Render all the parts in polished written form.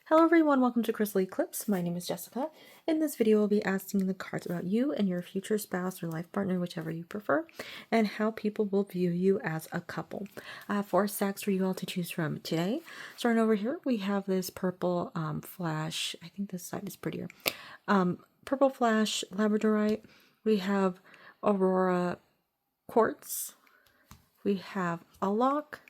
Hello everyone, welcome to Crystal Eclipse. My name is Jessica. In this video, we'll be asking the cards about you and your future spouse or life partner, whichever you prefer, and how people will view you as a couple. I have 4 stacks for you all to choose from today. Starting over here, we have this purple flash. I think this side is prettier. Purple flash Labradorite. We have Aurora Quartz. We have a lock.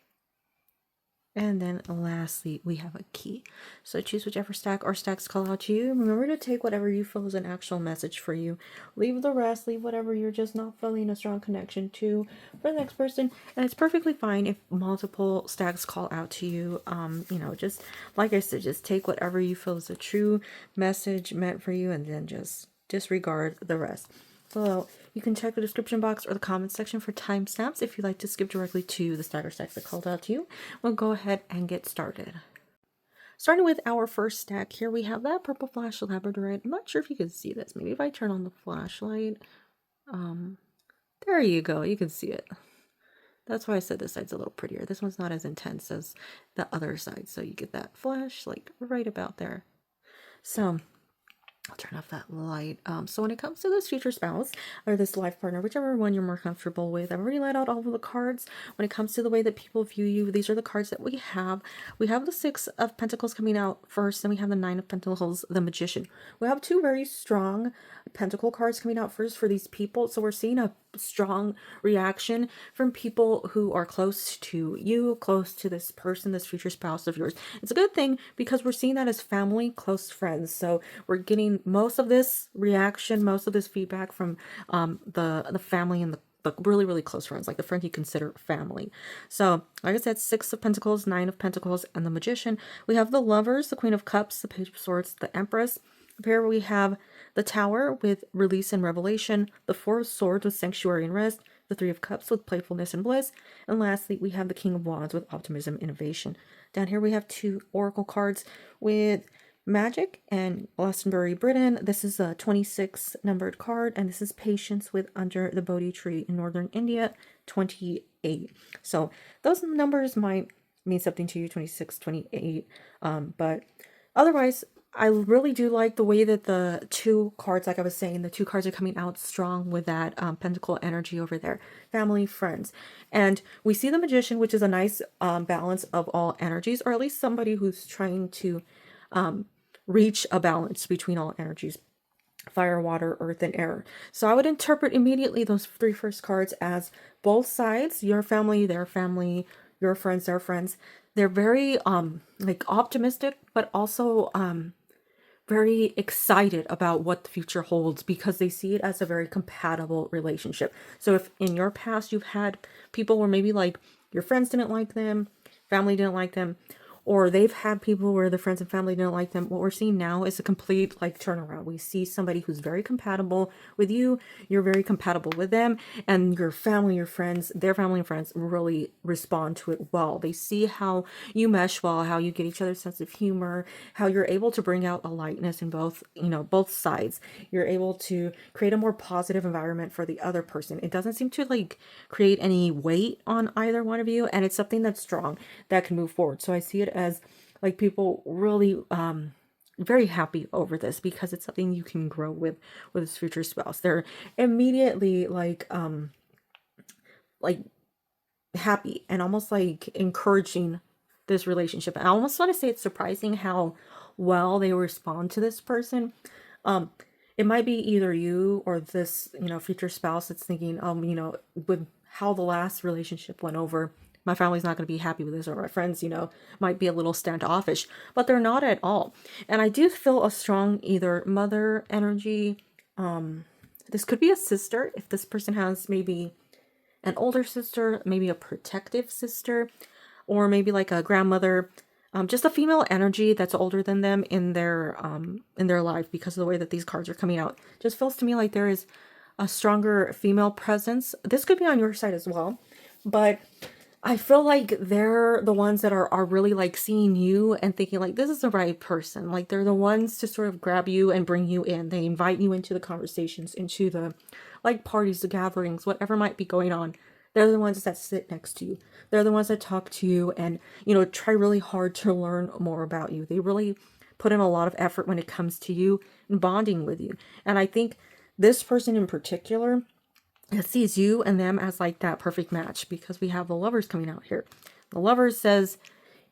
And then lastly, we have a key. So choose whichever stack or stacks call out to you. Remember to take whatever you feel is an actual message for you. Leave the rest, leave whatever you're just not feeling a strong connection to for the next person. And it's perfectly fine if multiple stacks call out to you. Just like I said, just take whatever you feel is a true message meant for you and then just disregard the rest. So you can check the description box or the comments section for timestamps if you'd like to skip directly to the stack or stacks that called out to you. We'll go ahead and get started. Starting with our first stack here, we have that purple flash Labradorite. I'm not sure if you can see this. Maybe if I turn on the flashlight. There you go. You can see it. That's why I said this side's a little prettier. This one's not as intense as the other side. So you get that flash like right about there. So I'll turn off that light. So when it comes to this future spouse or this life partner, whichever one you're more comfortable with, I've already laid out all of the cards. When it comes to the way that people view you, these are the cards that we have. We have the 6 of Pentacles coming out first, then we have the 9 of Pentacles, the Magician. We have 2 very strong Pentacle cards coming out first for these people. So we're seeing a strong reaction from people who are close to you, close to this person, this future spouse of yours. It's a good thing because we're seeing that as family, close friends. So we're getting most of this reaction, most of this feedback from the family and the really, really close friends, like the friend you consider family. So, like I said, 6 of Pentacles, 9 of Pentacles, and the Magician. We have the Lovers, the Queen of Cups, the Page of Swords, the Empress. Up here we have the Tower with Release and Revelation, the 4 of Swords with Sanctuary and Rest, the 3 of Cups with Playfulness and Bliss, and lastly, we have the King of Wands with Optimism, Innovation. Down here we have 2 Oracle cards with Magic and Glastonbury, Britain. This is a 26 numbered card, and this is Patience with Under the Bodhi Tree in Northern India, 28. So those numbers might mean something to you, 26, 28. But otherwise, I really do like the way that the 2 cards, like I was saying, the 2 cards are coming out strong with that Pentacle energy over there. Family, friends. And we see the Magician, which is a nice balance of all energies, or at least somebody who's trying to reach a balance between all energies: fire, water, earth, and air. So I would interpret immediately those 3 first cards as both sides, your family, their family, your friends, their friends. They're very like optimistic, but also very excited about what the future holds because they see it as a very compatible relationship. So if in your past you've had people where maybe like your friends didn't like them, family didn't like them, or they've had people where the friends and family didn't like them, what we're seeing now is a complete like turnaround. We see somebody who's very compatible with you, you're very compatible with them, and your family, your friends, their family and friends really respond to it well. They see how you mesh well, how you get each other's sense of humor, how you're able to bring out a lightness in both, both sides. You're able to create a more positive environment for the other person. It doesn't seem to like create any weight on either one of you, and it's something that's strong that can move forward. So I see it as like people really very happy over this because it's something you can grow with this future spouse. They're immediately like happy and almost like encouraging this relationship. I almost want to say it's surprising how well they respond to this person. It might be either you or this future spouse that's thinking with how the last relationship went over, my family's not going to be happy with this, or my friends, might be a little standoffish, but they're not at all. And I do feel a strong either mother energy. This could be a sister if this person has maybe an older sister, maybe a protective sister, or maybe like a grandmother, just a female energy that's older than them in their life because of the way that these cards are coming out. Just feels to me like there is a stronger female presence. This could be on your side as well, but I feel like they're the ones that are really like seeing you and thinking like this is the right person. Like they're the ones to sort of grab you and bring you in. They invite you into the conversations, into the like parties, the gatherings, whatever might be going on. They're the ones that sit next to you. They're the ones that talk to you and, you know, try really hard to learn more about you. They really put in a lot of effort when it comes to you and bonding with you. And I think this person in particular sees you and them as like that perfect match, because we have the Lovers coming out here. The Lovers says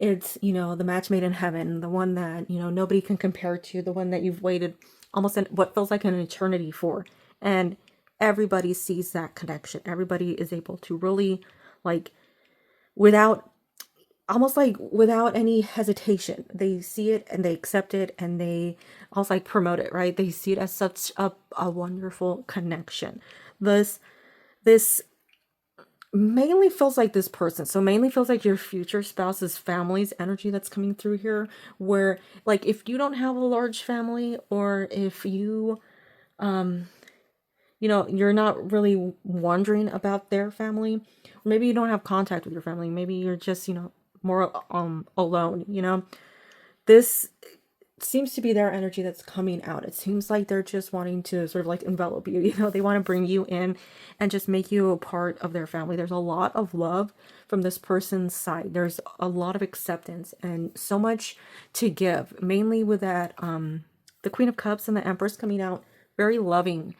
it's, you know, the match made in heaven, the one that, you know, nobody can compare to, the one that you've waited almost what feels like an eternity for. And everybody sees that connection. Everybody is able to really, like, without, almost like without any hesitation, they see it and they accept it, and they also like promote it, right? They see it as such a wonderful connection. This mainly feels like this person. So mainly feels like your future spouse's family's energy that's coming through here, where like if you don't have a large family, or if you you know, you're not really wondering about their family, or maybe you don't have contact with your family, maybe you're just, you know, more alone, you know, this seems to be their energy that's coming out. It seems like they're just wanting to sort of like envelop you, you know, they want to bring you in and just make you a part of their family. There's a lot of love from this person's side. There's a lot of acceptance and so much to give, mainly with that the Queen of Cups and the Empress coming out, very loving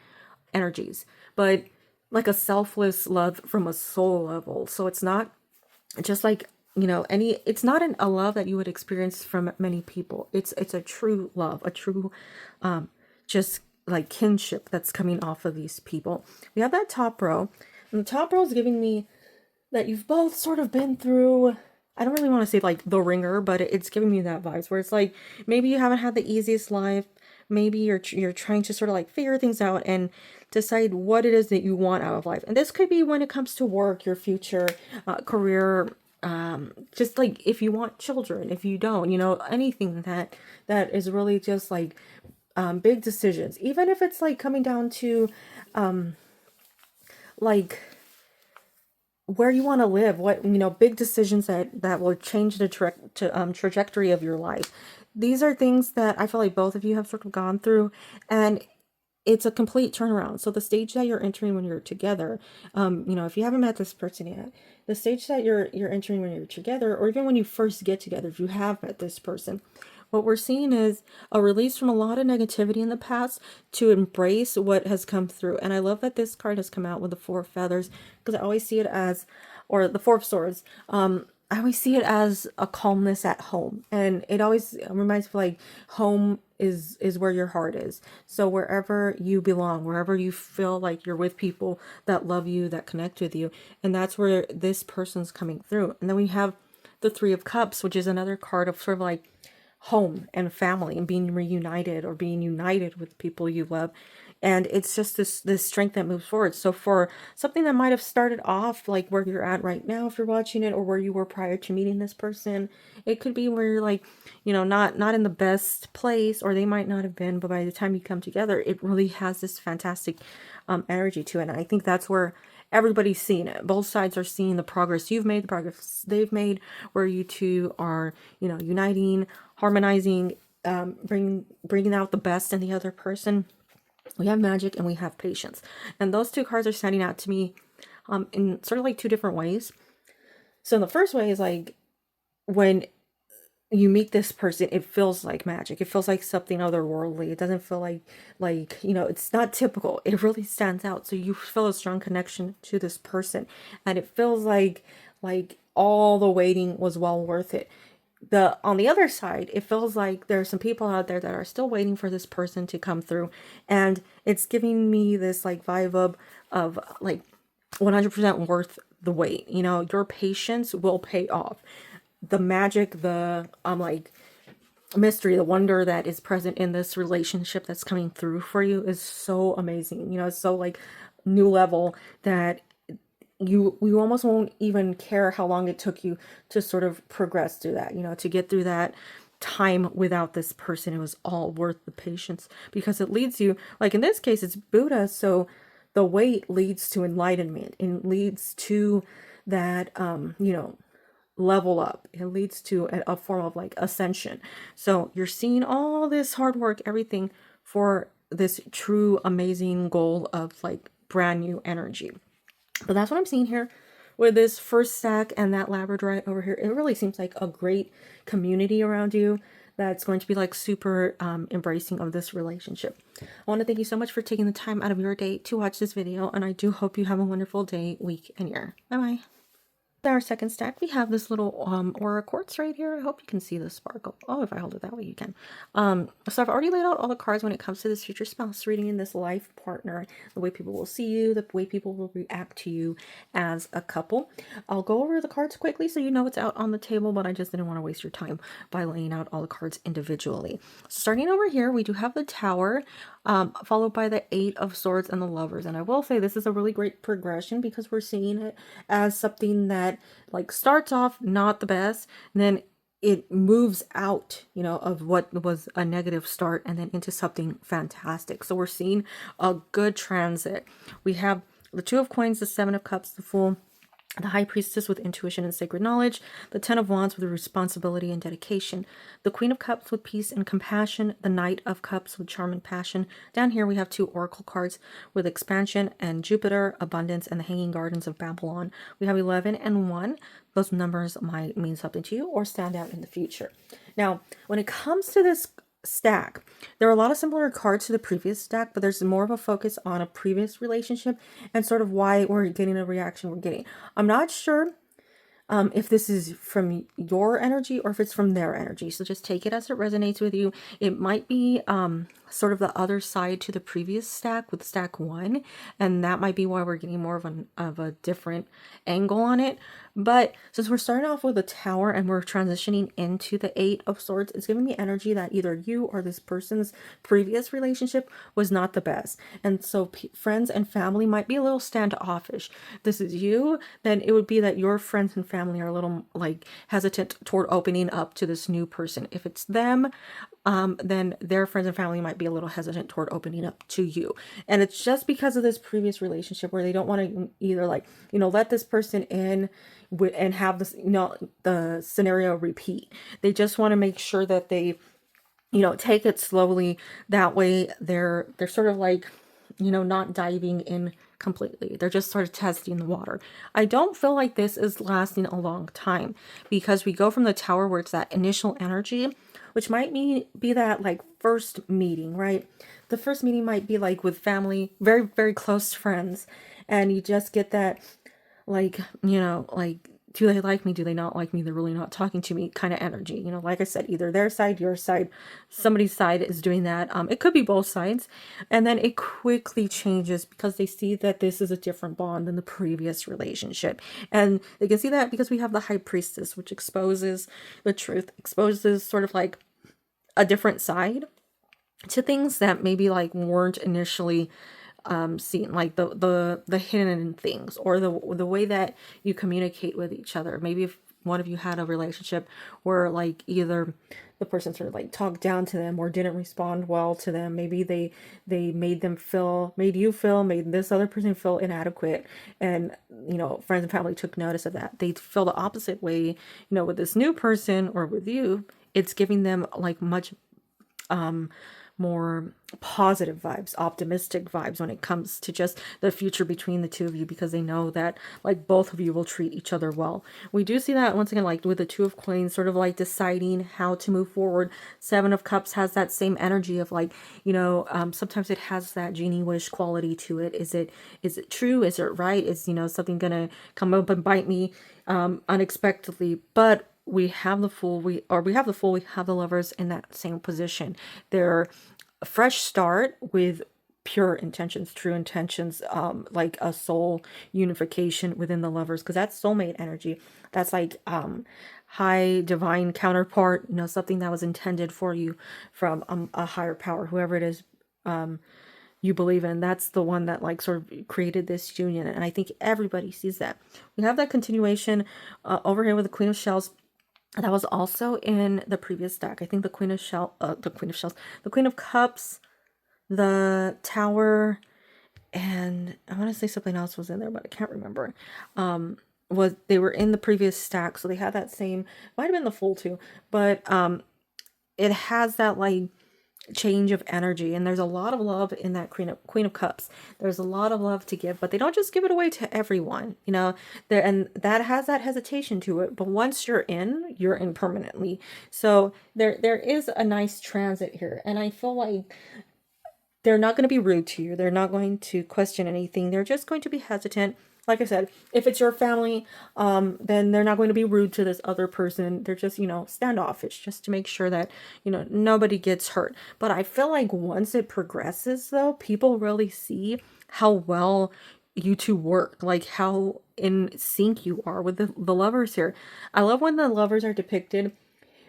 energies, but like a selfless love from a soul level. So it's not just like, you know, it's not a love that you would experience from many people. It's a true love, a true just like kinship that's coming off of these people. We have that top row, and the top row is giving me that you've both sort of been through, I don't really want to say like the ringer, but it's giving me that vibes where it's like maybe you haven't had the easiest life. Maybe you're trying to sort of like figure things out and decide what it is that you want out of life. And this could be when it comes to work, your future career, just like if you want children, if you don't, you know, anything that is really just like big decisions. Even if it's like coming down to like where you want to live, what, you know, big decisions that will change the trajectory of your life. These are things that I feel like both of you have sort of gone through, and it's a complete turnaround. So the stage that you're entering when you're together, you know, if you haven't met this person yet, the stage that you're entering when you're together, or even when you first get together, if you have met this person, what we're seeing is a release from a lot of negativity in the past to embrace what has come through. And I love that this card has come out with the Four of Feathers, because I always see it as, or the Four of Swords, I always see it as a calmness at home. And it always reminds me like home is where your heart is. So wherever you belong, wherever you feel like you're with people that love you, that connect with you, and that's where this person's coming through. And then we have the Three of Cups, which is another card of sort of like home and family and being reunited or being united with people you love. And it's just this strength that moves forward. So for something that might have started off like where you're at right now, if you're watching it, or where you were prior to meeting this person, it could be where you're like, you know, not in the best place, or they might not have been, but by the time you come together, it really has this fantastic energy to it. And I think that's where everybody's seeing it. Both sides are seeing the progress you've made, the progress they've made, where you two are, you know, uniting, harmonizing, bringing out the best in the other person. We have magic and we have patience. And those two cards are standing out to me in sort of like two different ways. So the first way is like when you meet this person, it feels like magic. It feels like something otherworldly. It doesn't feel like, you know, it's not typical. It really stands out. So you feel a strong connection to this person. And it feels like all the waiting was well worth it. On the other side, it feels like there are some people out there that are still waiting for this person to come through, and it's giving me this like vibe of like 100% worth the wait. You know, your patience will pay off. The magic, the like mystery, the wonder that is present in this relationship that's coming through for you is so amazing. You know, it's so like new level that you almost won't even care how long it took you to sort of progress through that, you know, to get through that time without this person. It was all worth the patience, because it leads you, like in this case, it's Buddha. So the wait leads to enlightenment, and leads to that, you know, level up. It leads to a form of like ascension. So you're seeing all this hard work, everything for this true amazing goal of like brand new energy. But that's what I'm seeing here with this first stack and that Labradorite over here, it really seems like a great community around you that's going to be like super embracing of this relationship. I want to thank you so much for taking the time out of your day to watch this video, and I do hope you have a wonderful day, week, and year. Bye bye. Our second stack, we have this little aura quartz right here. I hope you can see the sparkle. Oh, if I hold it that way, you can. So I've already laid out all the cards when it comes to this future spouse reading in this life partner, the way people will see you, the way people will react to you as a couple. I'll go over the cards quickly so you know what's out on the table, but I just didn't want to waste your time by laying out all the cards individually. So starting over here, we do have the Tower, followed by the Eight of Swords and the Lovers. And I will say this is a really great progression because we're seeing it as something that like starts off not the best, and then it moves out, you know, of what was a negative start and then into something fantastic. So we're seeing a good transit. We have the Two of Coins, the Seven of Cups, the Fool, the High Priestess with intuition and sacred knowledge, the Ten of Wands with responsibility and dedication, the Queen of Cups with peace and compassion, the Knight of Cups with charm and passion. Down here we have two oracle cards with expansion and Jupiter, abundance, and the Hanging Gardens of Babylon. We have 11 and 1. Those numbers might mean something to you or stand out in the future. Now, when it comes to this stack, there are a lot of similar cards to the previous stack, but there's more of a focus on a previous relationship and sort of why we're getting a reaction we're getting. I'm not sure if this is from your energy or if it's from their energy, so just take it as it resonates with you. It might be sort of the other side to the previous stack with stack 1, and that might be why we're getting more of a different angle on it. But since we're starting off with a Tower and we're transitioning into the Eight of Swords, it's giving me energy that either you or this person's previous relationship was not the best. And so friends and family might be a little standoffish. If this is you, then it would be that your friends and family are a little like hesitant toward opening up to this new person. If it's them, then their friends and family might be a little hesitant toward opening up to you. And it's just because of this previous relationship where they don't want to either like, you know, let this person in and have this, you know, the scenario repeat. They just want to make sure that they, you know, take it slowly. That way they're sort of like, you know, not diving in completely. They're just sort of testing the water. I don't feel like this is lasting a long time because we go from the Tower where it's that initial energy, which might be that like first meeting, right? The first meeting might be like with family, very, very close friends. And you just get that like, you know, like, do they like me? Do they not like me? They're really not talking to me kind of energy. You know, like I said, either their side, your side, somebody's side is doing that. It could be both sides. And then it quickly changes because they see that this is a different bond than the previous relationship. And they can see that because we have the High Priestess, which exposes the truth, exposes sort of like a different side to things that maybe like weren't initially seen, like the hidden things or the way that you communicate with each other. Maybe if one of you had a relationship where like either the person sort of like talked down to them or didn't respond well to them, maybe they made you feel, made this other person feel inadequate, and you know, friends and family took notice of that. They feel the opposite way, you know, with this new person or with you. It's giving them like much more positive vibes, optimistic vibes when it comes to just the future between the two of you, because they know that like both of you will treat each other well. We do see that once again, like with the Two of Coins, sort of like deciding how to move forward. Seven of Cups has that same energy of like, you know, sometimes it has that genie wish quality to it. Is it true? Is it right? Is, you know, something gonna come up and bite me unexpectedly? But we have the Fool, we have the Lovers in that same position. They're a fresh start with pure intentions, true intentions, like a soul unification within the Lovers, because that's soulmate energy. That's like high divine counterpart, you know, something that was intended for you from a higher power, whoever it is you believe in. That's the one that like sort of created this union, and I think everybody sees that. We have that continuation over here with the Queen of Shells. That was also in the previous deck. I think the Queen of Cups, the Tower, and I want to say something else was in there, but I can't remember. They were in the previous stack, so they had that same, might have been the Fool too, but it has that like change of energy, and there's a lot of love in that Queen of Cups. There's a lot of love to give, but they don't just give it away to everyone, you know. There, and that has that hesitation to it, but once you're in permanently. So there is a nice transit here, and I feel like they're not going to be rude to you. They're not going to question anything. They're just going to be hesitant. Like I said, if it's your family, then they're not going to be rude to this other person. They're just, you know, standoffish, just to make sure that, you know, nobody gets hurt. But I feel like once it progresses, though, people really see how well you two work, like how in sync you are with the lovers here. I love when the lovers are depicted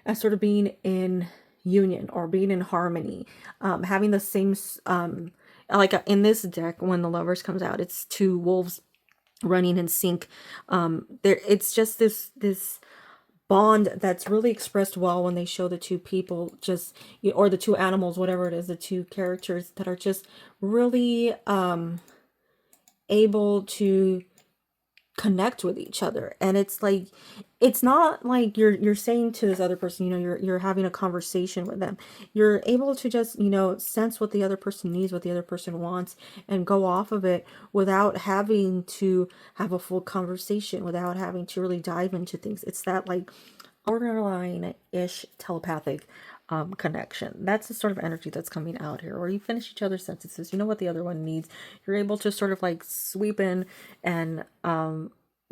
as sort of being in union or being in harmony, having the same like in this deck, when the lovers comes out, it's two wolves running in sync. There, it's just this bond that's really expressed well when they show the two people, just, or the two animals, whatever it is, the two characters that are just really able to connect with each other. And it's like, it's not like you're saying to this other person, you know, you're having a conversation with them. You're able to just, you know, sense what the other person needs, what the other person wants, and go off of it without having to have a full conversation, without having to really dive into things. It's that like borderline-ish telepathic connection. That's the sort of energy that's coming out here, where you finish each other's sentences, you know what the other one needs. You're able to sort of like sweep in and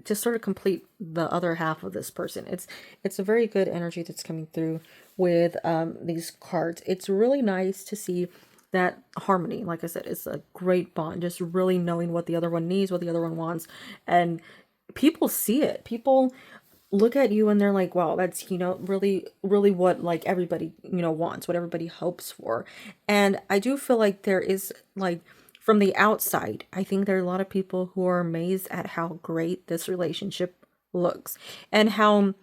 just sort of complete the other half of this person. It's a very good energy that's coming through with these cards. It's really nice to see that harmony. Like I said, it's a great bond, just really knowing what the other one needs, what the other one wants, and people see it. People look at you and they're like, wow, that's, you know, really what like everybody, you know, wants, what everybody hopes for. And I do feel like there is, like, from the outside, I think there are a lot of people who are amazed at how great this relationship looks, and how,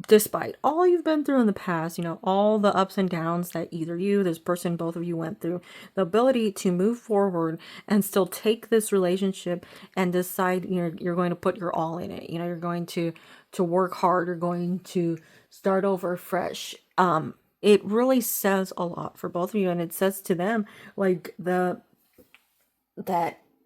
despite all you've been through in the past, you know, all the ups and downs that either you, this person, both of you went through, the ability to move forward and still take this relationship and decide, you know, you're going to put your all in it. You know, you're going to work hard, you're going to start over fresh. It really says a lot for both of you, and it says to them like that,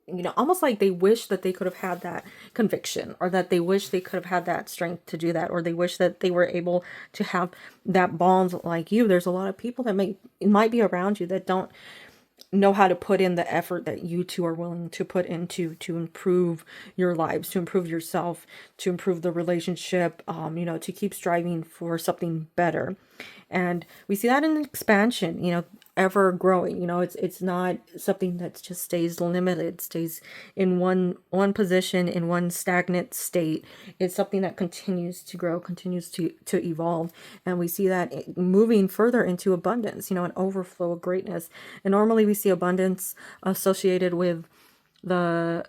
you know, almost like they wish that they could have had that conviction, or that they wish they could have had that strength to do that, or they wish that they were able to have that bond like you. There's a lot of people that might be around you that don't know how to put in the effort that you two are willing to put into to improve your lives, to improve yourself, to improve the relationship, you know, to keep striving for something better. And we see that in expansion, you know, ever growing. You know, it's not something that just stays limited, stays in one position, in one stagnant state. It's something that continues to grow, continues to evolve. And we see that moving further into abundance, you know, an overflow of greatness. And normally we see abundance associated with the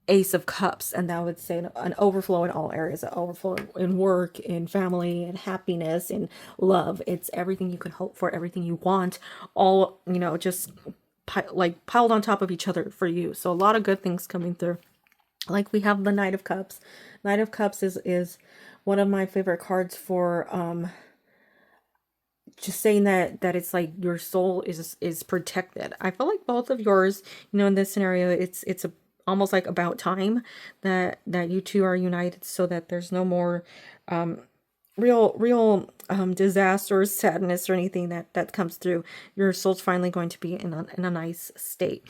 Ace of Cups, and that would say an overflow in all areas, an overflow in work, in family, in happiness, in love. It's everything you can hope for, everything you want, all, you know, just like piled on top of each other for you. So a lot of good things coming through. Like we have the Knight of Cups. Knight of Cups is one of my favorite cards for just saying that it's like your soul is protected. I feel like both of yours, you know, in this scenario, it's a almost like about time that you two are united, so that there's no more real disasters, sadness, or anything that comes through. Your soul's finally going to be in a nice state.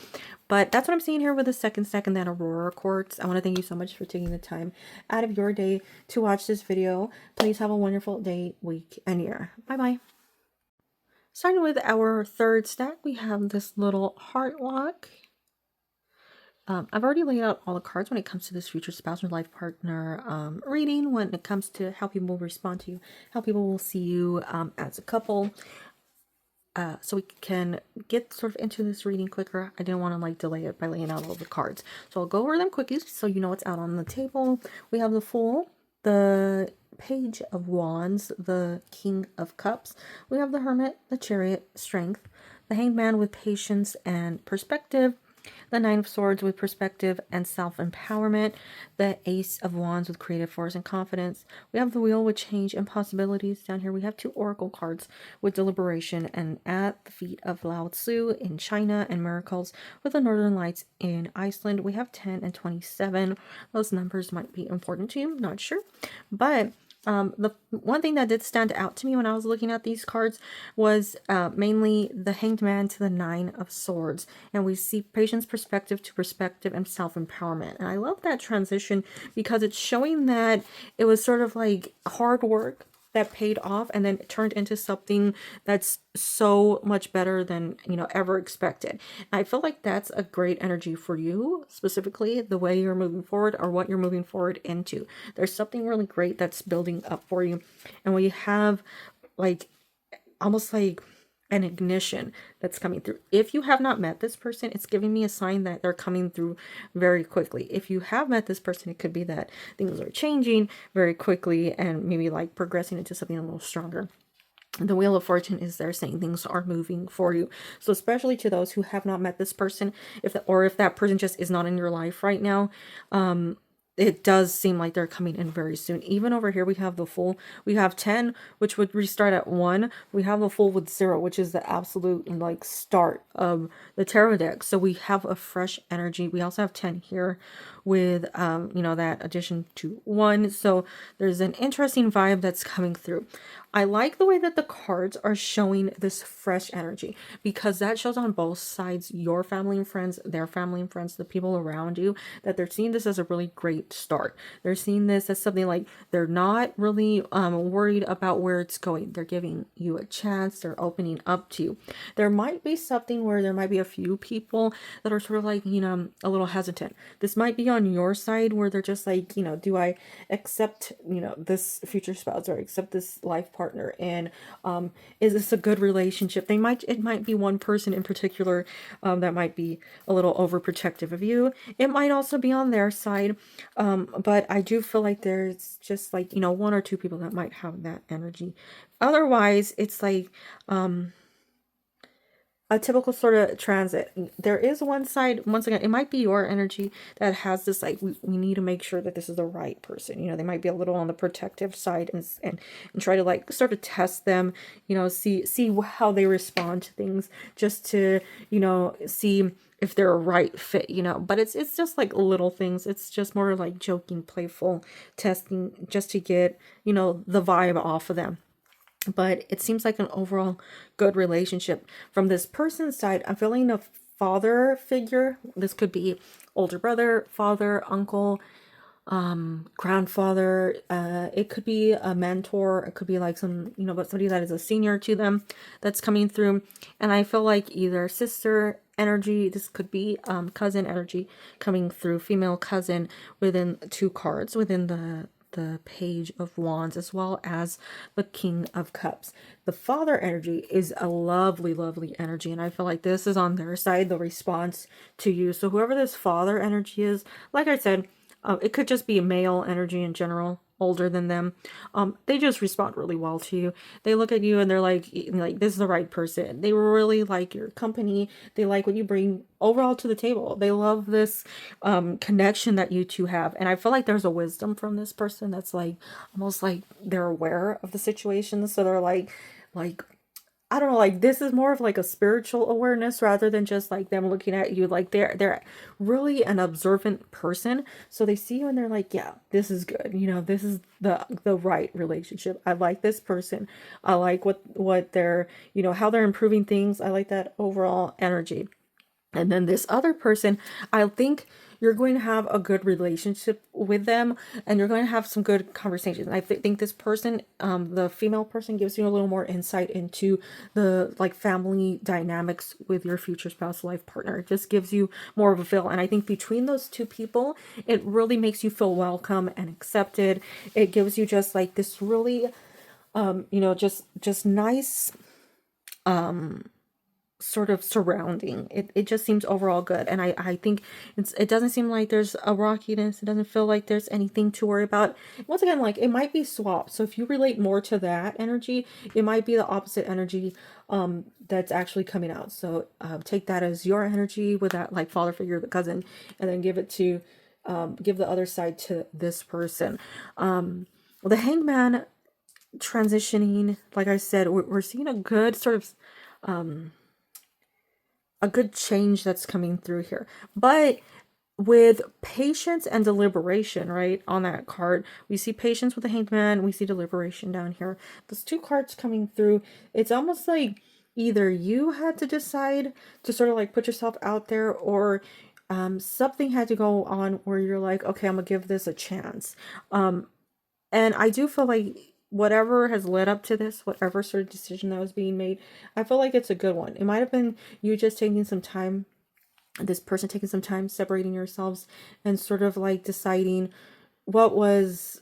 But that's what I'm seeing here with the second stack and that Aurora Quartz. I want to thank you so much for taking the time out of your day to watch this video. Please have a wonderful day, week, and year. Bye bye. Starting with our third stack, we have this little heart lock. I've already laid out all the cards when it comes to this future spouse or life partner reading, when it comes to how people will respond to you, how people will see you as a couple. So we can get sort of into this reading quicker. I didn't want to like delay it by laying out all the cards. So I'll go over them quickly so you know what's out on the table. We have the Fool, the Page of Wands, the King of Cups. We have the Hermit, the Chariot, Strength, the Hanged Man with patience and perspective, The Nine of Swords with perspective and self-empowerment. The Ace of Wands with creative force and confidence. We have the Wheel with change and possibilities. Down here we have 2 Oracle cards with deliberation, and at the feet of Lao Tzu in China, and miracles with the Northern Lights in Iceland. We have 10 and 27. Those numbers might be important to you, not sure. But the one thing that did stand out to me when I was looking at these cards was mainly the Hanged Man to the Nine of Swords. And we see patience, perspective to perspective, and self-empowerment. And I love that transition because it's showing that it was sort of like hard work that paid off, and then it turned into something that's so much better than, you know, ever expected. And I feel like that's a great energy for you, specifically the way you're moving forward or what you're moving forward into. There's something really great that's building up for you. And we have like almost like an ignition that's coming through. If you have not met this person, it's giving me a sign that they're coming through very quickly. If you have met this person, it could be that things are changing very quickly and maybe like progressing into something a little stronger. The Wheel of Fortune is there saying things are moving for you. So especially to those who have not met this person, if that person just is not in your life right now, it does seem like they're coming in very soon. Even over here, we have the Fool. We have 10, which would restart at 1. We have the Fool with 0, which is the absolute like start of the tarot deck. So we have a fresh energy. We also have 10 here with, you know, that addition to 1. So there's an interesting vibe that's coming through. I like the way that the cards are showing this fresh energy, because that shows on both sides, your family and friends, their family and friends, the people around you, that they're seeing this as a really great start. They're seeing this as something like they're not really worried about where it's going. They're giving you a chance. They're opening up to you. There might be something where there might be a few people that are sort of like, you know, a little hesitant. This might be on your side where they're just like, you know, do I accept, you know, this future spouse or accept this life partner? And is this a good relationship? It might be one person in particular that might be a little overprotective of you. It might also be on their side, but I do feel like there's just like, you know, 1 or 2 people that might have that energy. Otherwise, it's like a typical sort of transit. There is one side, once again, it might be your energy that has this like, we need to make sure that this is the right person. You know, they might be a little on the protective side and try to like sort of test them, you know, see how they respond to things, just to, you know, see if they're a right fit, you know. But it's just like little things. It's just more like joking, playful testing, just to get, you know, the vibe off of them. But it seems like an overall good relationship. From this person's side, I'm feeling a father figure. This could be older brother, father, uncle, grandfather. It could be a mentor. It could be like some, you know, but somebody that is a senior to them that's coming through. And I feel like either sister energy, this could be cousin energy coming through, female cousin, within 2 cards within the Page of Wands, as well as the King of Cups. The father energy is a lovely, lovely energy, and I feel like this is on their side, the response to you. So whoever this father energy is, like I said, it could just be a male energy in general, older than them. They just respond really well to you. They look at you and they're like this is the right person. They really like your company. They like what you bring overall to the table. They love this connection that you two have. And I feel like there's a wisdom from this person that's like almost like they're aware of the situation. So they're like I don't know, like this is more of like a spiritual awareness rather than just like them looking at you. Like they're really an observant person. So they see you and they're like, yeah, this is good. You know, this is the right relationship. I like this person. I like what they're, you know, how they're improving things. I like that overall energy. And then this other person, I think you're going to have a good relationship with them, and you're going to have some good conversations. I think this person, the female person, gives you a little more insight into the like family dynamics with your future spouse, life partner. It just gives you more of a feel. And I think between those 2 people, it really makes you feel welcome and accepted. It gives you just like this really, you know, just nice, sort of surrounding it. It just seems overall good, and I think it doesn't seem like there's a rockiness. It doesn't feel like there's anything to worry about. Once again, like, it might be swapped, so if you relate more to that energy, it might be the opposite energy that's actually coming out. So take that as your energy with that, like, father figure, the cousin, and then give it to give the other side to this person. The Hangman transitioning, like I said, we're seeing a good sort of a good change that's coming through here, but with patience and deliberation. Right on that card, we see patience with the Hanged Man, we see deliberation down here. Those two cards coming through, it's almost like either you had to decide to sort of like put yourself out there, or something had to go on where you're like, okay, I'm gonna give this a chance. And I do feel like whatever has led up to this, whatever sort of decision that was being made, I feel like it's a good one. It might have been you just taking some time, this person taking some time, separating yourselves and sort of like deciding what was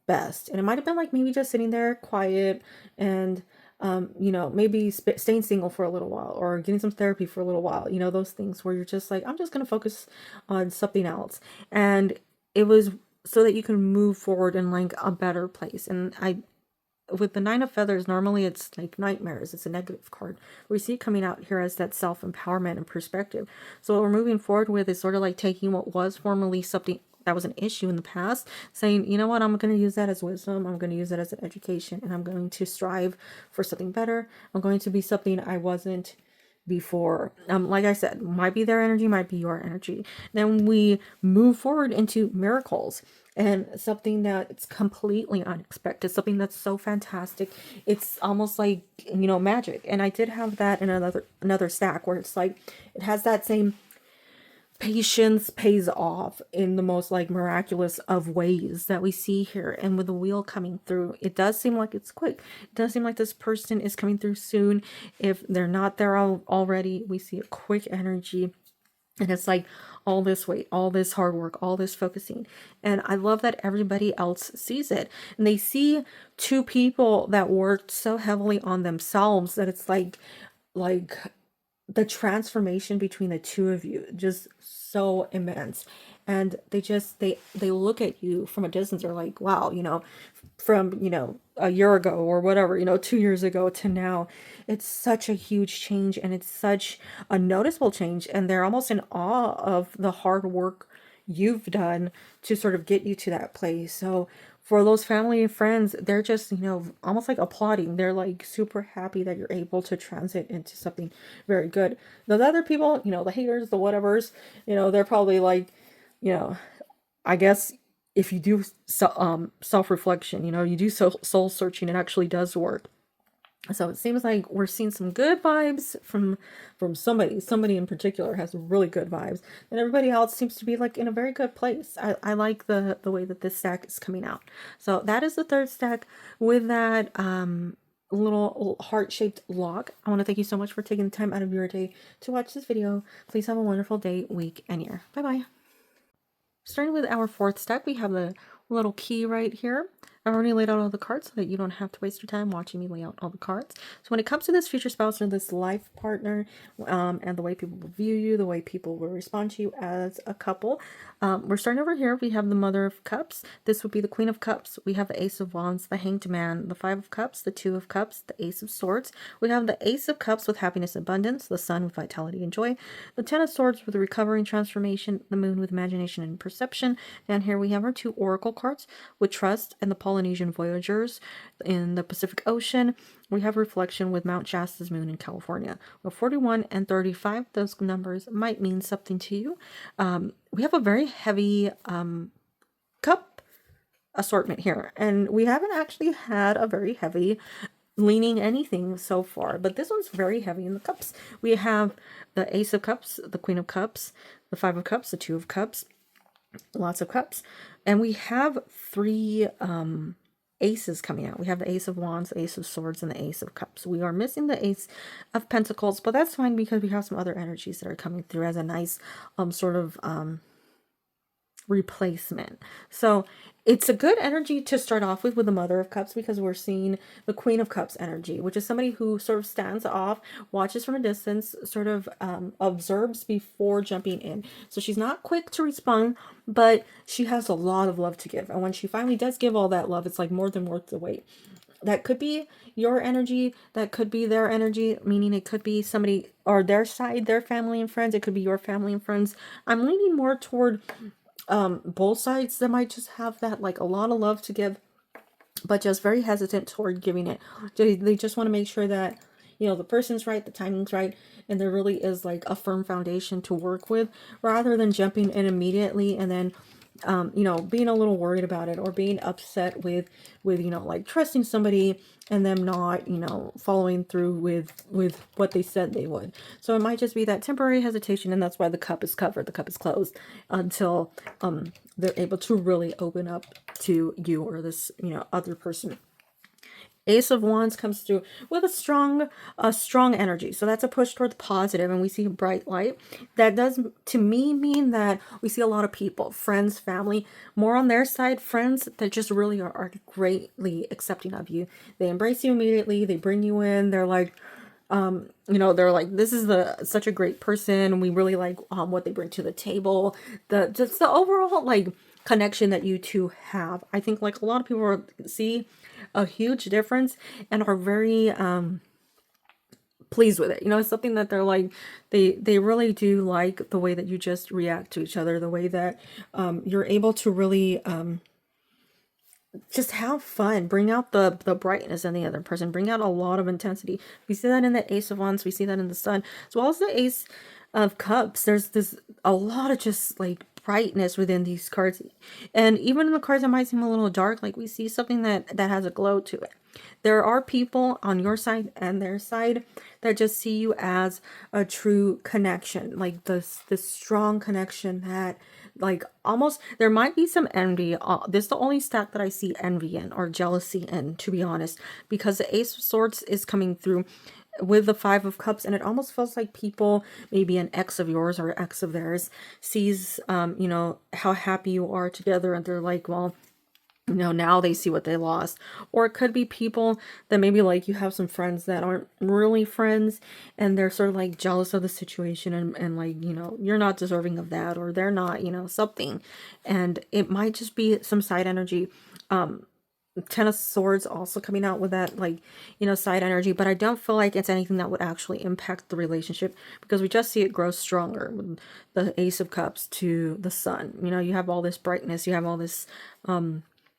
best. And it might have been like maybe just sitting there quiet and maybe staying single for a little while, or getting some therapy for a little while, those things where you're just like, I'm just going to focus on something else. And it was so that you can move forward in like a better place. And with the Nine of Feathers, normally it's like nightmares. It's a negative card. We see it coming out here as that self-empowerment and perspective. So what we're moving forward with is sort of like taking what was formerly something that was an issue in the past, saying, you know what, I'm going to use that as wisdom. I'm going to use it as an education, and I'm going to strive for something better. I'm going to be something I wasn't before. Like I said, might be their energy, might be your energy. Then we move forward into miracles, and something that's completely unexpected, something that's so fantastic, it's almost like, magic. And I did have that in another stack where it's like it has that same patience pays off in the most like miraculous of ways that we see here. And with the wheel coming through, it does seem like it's quick. It does seem like this person is coming through soon. If they're not there already, we see a quick energy. And it's like all this weight, all this hard work, all this focusing. And I love that everybody else sees it. And they see two people that worked so heavily on themselves that it's like the transformation between the two of you just so immense. And they look at you from a distance. They're like, wow, from a year ago or whatever, 2 years ago to now, it's such a huge change, and it's such a noticeable change, and they're almost in awe of the hard work you've done to sort of get you to that place. So for those family and friends, they're just, almost like applauding. They're like super happy that you're able to transit into something very good. Those other people, the haters, the whatevers, they're probably like, I guess if you do self-reflection, you do soul searching, it actually does work. So it seems like we're seeing some good vibes from somebody in particular has really good vibes, and everybody else seems to be like in a very good place. I like the way that this stack is coming out. So that is the third stack with that little heart-shaped lock. I want to thank you so much for taking the time out of your day to watch this video. Please have a wonderful day, week, and year. Bye bye. Starting with our fourth stack, we have the little key right here. I've already laid out all the cards so that you don't have to waste your time watching me lay out all the cards. So when it comes to this future spouse or this life partner, and the way people will view you, the way people will respond to you as a couple, we're starting over here. We have the Mother of Cups. This would be the Queen of Cups. We have the Ace of Wands, the Hanged Man, the Five of Cups, the Two of Cups, the Ace of Swords. We have the Ace of Cups with happiness and abundance, the Sun with vitality and joy, the Ten of Swords with recovery and transformation, the Moon with imagination and perception. Down here we have our two Oracle cards with Trust and the Polynesian Voyagers in the Pacific Ocean. We have Reflection with Mount Shasta's moon in California. Well, 41 and 35, those numbers might mean something to you. We have a very heavy cup assortment here, and we haven't actually had a very heavy leaning anything so far, but this one's very heavy in the cups. We have the Ace of Cups, the Queen of Cups, the Five of Cups, the Two of Cups, lots of cups, and we have three aces coming out. We have the Ace of Wands, the Ace of Swords, and the Ace of Cups. We are missing the Ace of Pentacles, but that's fine because we have some other energies that are coming through as a nice sort of replacement. So it's a good energy to start off with the Mother of Cups, because we're seeing the Queen of Cups energy, which is somebody who sort of stands off, watches from a distance, sort of observes before jumping in. So she's not quick to respond, but she has a lot of love to give. And when she finally does give all that love, it's like more than worth the wait. That could be your energy, that could be their energy, meaning it could be somebody or their side, their family and friends, it could be your family and friends. I'm leaning more toward both sides that might just have that, like, a lot of love to give, but just very hesitant toward giving it. They just want to make sure that, you know, the person's right, the timing's right, and there really is like a firm foundation to work with, rather than jumping in immediately and then you know, being a little worried about it, or being upset with, you know, like trusting somebody and them not, you know, following through with what they said they would. So it might just be that temporary hesitation, and that's why the cup is covered, the cup is closed, until they're able to really open up to you or this, you know, other person. Ace of Wands comes through with a strong energy. So that's a push toward the positive, and we see a bright light. That does, to me, mean that we see a lot of people, friends, family, more on their side, friends that just really are greatly accepting of you. They embrace you immediately. They bring you in. They're like, you know, they're like, this is such a great person. We really like what they bring to the table. Just the overall like connection that you two have. I think like a lot of people see a huge difference and are very pleased with it. You know, it's something that they're like, they really do like the way that you just react to each other, the way that you're able to really just have fun, bring out the brightness in the other person, bring out a lot of intensity. We see that in the Ace of Wands, we see that in the Sun, as well as the Ace of Cups. There's a lot of just like brightness within these cards, and even in the cards that might seem a little dark, like we see something that has a glow to it. There are people on your side and their side that just see you as a true connection, like this strong connection that, like, almost there might be some envy. This is the only stack that I see envy in or jealousy in, to be honest, because the Ace of Swords is coming through with the Five of Cups, and it almost feels like people, maybe an ex of yours or ex of theirs, sees you know, how happy you are together, and they're like, well, you know, now they see what they lost. Or it could be people that maybe like you have some friends that aren't really friends, and they're sort of like jealous of the situation, and like, you know, you're not deserving of that, or they're not, you know, something. And it might just be some side energy. Ten of Swords also coming out with that, like, you know, side energy, but I don't feel like it's anything that would actually impact the relationship, because we just see it grow stronger with the Ace of Cups to the Sun. You know, you have all this brightness, you have all this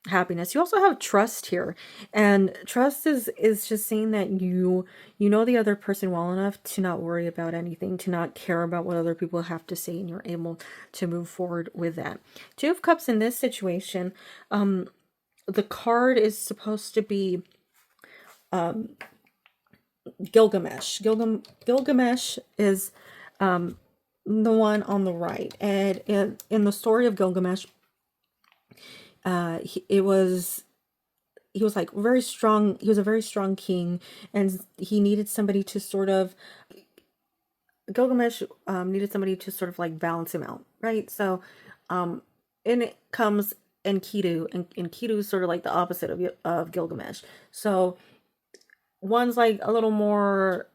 happiness. You also have trust here, and trust is just saying that you know the other person well enough to not worry about anything, to not care about what other people have to say, and you're able to move forward with that. Two of Cups in this situation, the card is supposed to be Gilgamesh. Gilgamesh is the one on the right, and in the story of Gilgamesh, he was like very strong. He was a very strong king, and he needed somebody to sort of, Gilgamesh needed somebody to sort of like balance him out, right? So in it comes Enkidu, and Enkidu is sort of like the opposite of Gilgamesh. So one's like a little more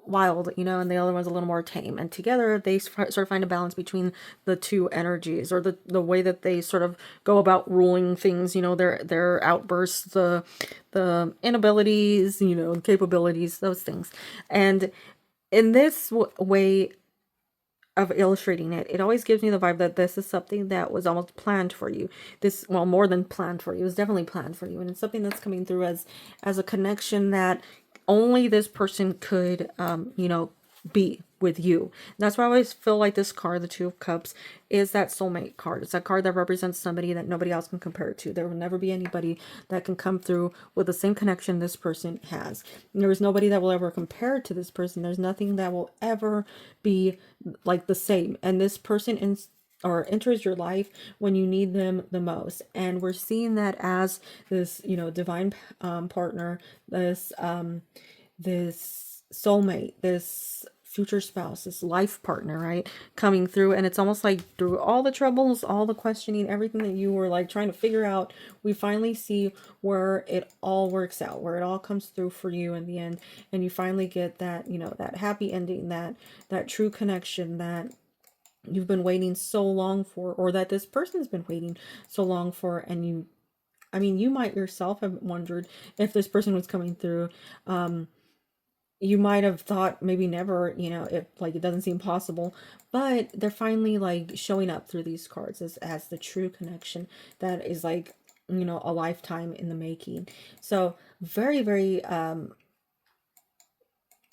wild, you know, and the other one's a little more tame, and together they sort of find a balance between the two energies, or the way that they sort of go about ruling things, you know, their outbursts, the inabilities, you know, capabilities, those things. And in this way of illustrating it, it always gives me the vibe that this is something that was almost planned for you. This, well, more than planned for you, it was definitely planned for you, and it's something that's coming through as a connection that only this person could you know, be with you. And that's why I always feel like this card, the Two of Cups, is that soulmate card. It's that card that represents somebody that nobody else can compare it to. There will never be anybody that can come through with the same connection this person has. And there is nobody that will ever compare it to this person. There's nothing that will ever be like the same. And this person enters your life when you need them the most, and we're seeing that as this, you know, divine partner, this this soulmate, this future spouse, this life partner, right? Coming through, and it's almost like through all the troubles, all the questioning, everything that you were like trying to figure out, we finally see where it all works out, where it all comes through for you in the end, and you finally get that, you know, that happy ending, that true connection that you've been waiting so long for, or that this person's been waiting so long for. And you, I mean, you might yourself have wondered if this person was coming through. You might have thought maybe never, you know, if like it doesn't seem possible, but they're finally like showing up through these cards as the true connection that is like, you know, a lifetime in the making. So very, very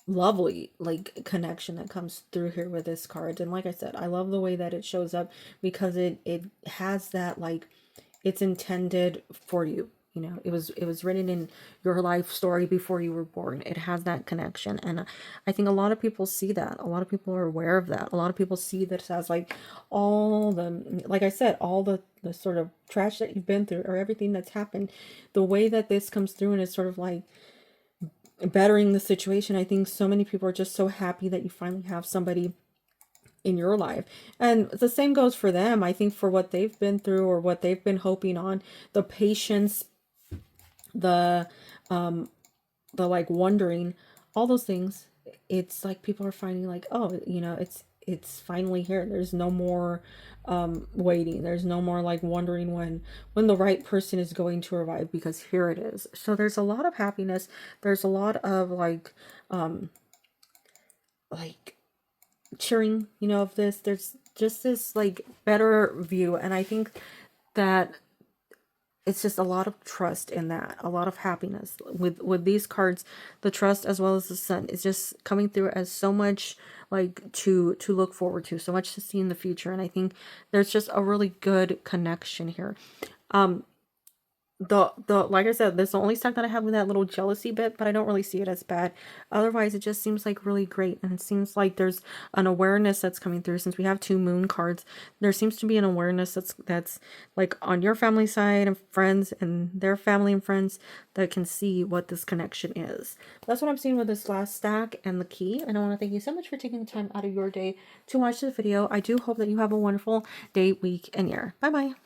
lovely like connection that comes through here with this card. And like I said, I love the way that it shows up, because it has that, like, it's intended for you. You know, it was written in your life story before you were born. It has that connection, and I think a lot of people see that. A lot of people are aware of that. A lot of people see this as like all the, like I said, all the sort of trash that you've been through, or everything that's happened. The way that this comes through and is sort of like bettering the situation. I think so many people are just so happy that you finally have somebody in your life, and the same goes for them. I think for what they've been through, or what they've been hoping on, the patience, the like wondering, all those things, it's like people are finding like, oh, you know, it's finally here. There's no more waiting. There's no more like wondering when the right person is going to arrive, because here it is. So there's a lot of happiness. There's a lot of like cheering, you know, of this. There's just this like better view, and I think that it's just a lot of trust in that, a lot of happiness with these cards. The trust, as well as the sun, is just coming through as so much like to look forward to, so much to see in the future. And I think there's just a really good connection here. The like I said, this is the only stuff that I have with that little jealousy bit, but I don't really see it as bad. Otherwise, it just seems like really great, and it seems like there's an awareness that's coming through. Since we have two moon cards, there seems to be an awareness that's like on your family side and friends and their family and friends that can see what this connection is. That's what I'm seeing with this last stack and the key. And I want to thank you so much for taking the time out of your day to watch this video. I do hope that you have a wonderful day, week, and year. Bye bye.